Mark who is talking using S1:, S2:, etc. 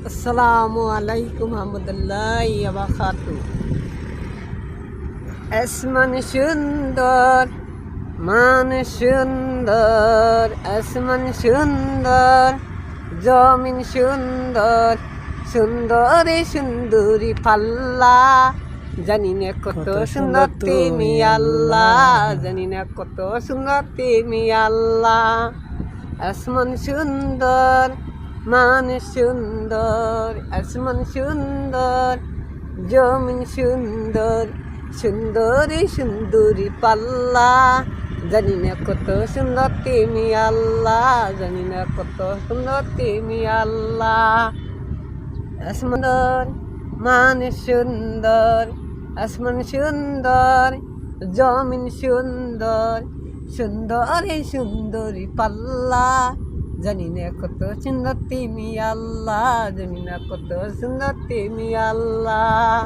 S1: আসসালামু আলাইকুম রহমতুল্লাহি ওয়া বারাকাতুহু। আসমান সুন্দর, মান সুন্দর, আসমান সুন্দর, জমিন সুন্দর, সুন্দরী সুন্দরী পাল্লা। জানি না কত সুন্দর তুমি আল্লাহ, জানি না কত সুন্দর তুমি আল্লাহ। আসমান সুন্দর, মান সুন্দর, আসমান সুন্দর, জমিন সুন্দর, সুন্দরী সুন্দরী পাল্লা। জানি না কত সুন্দর তুমি আল্লাহ, জানি না কত সুন্দর তুমি আল্লাহ। আসমান মান সুন্দর, আসমান সুন্দর, জমিন সুন্দর, সুন্দরী সুন্দরী পাল্লা। জানি না কত সুন্দর তুমি আল্লাহ, জানি না কত সুন্দর তুমি আল্লাহ।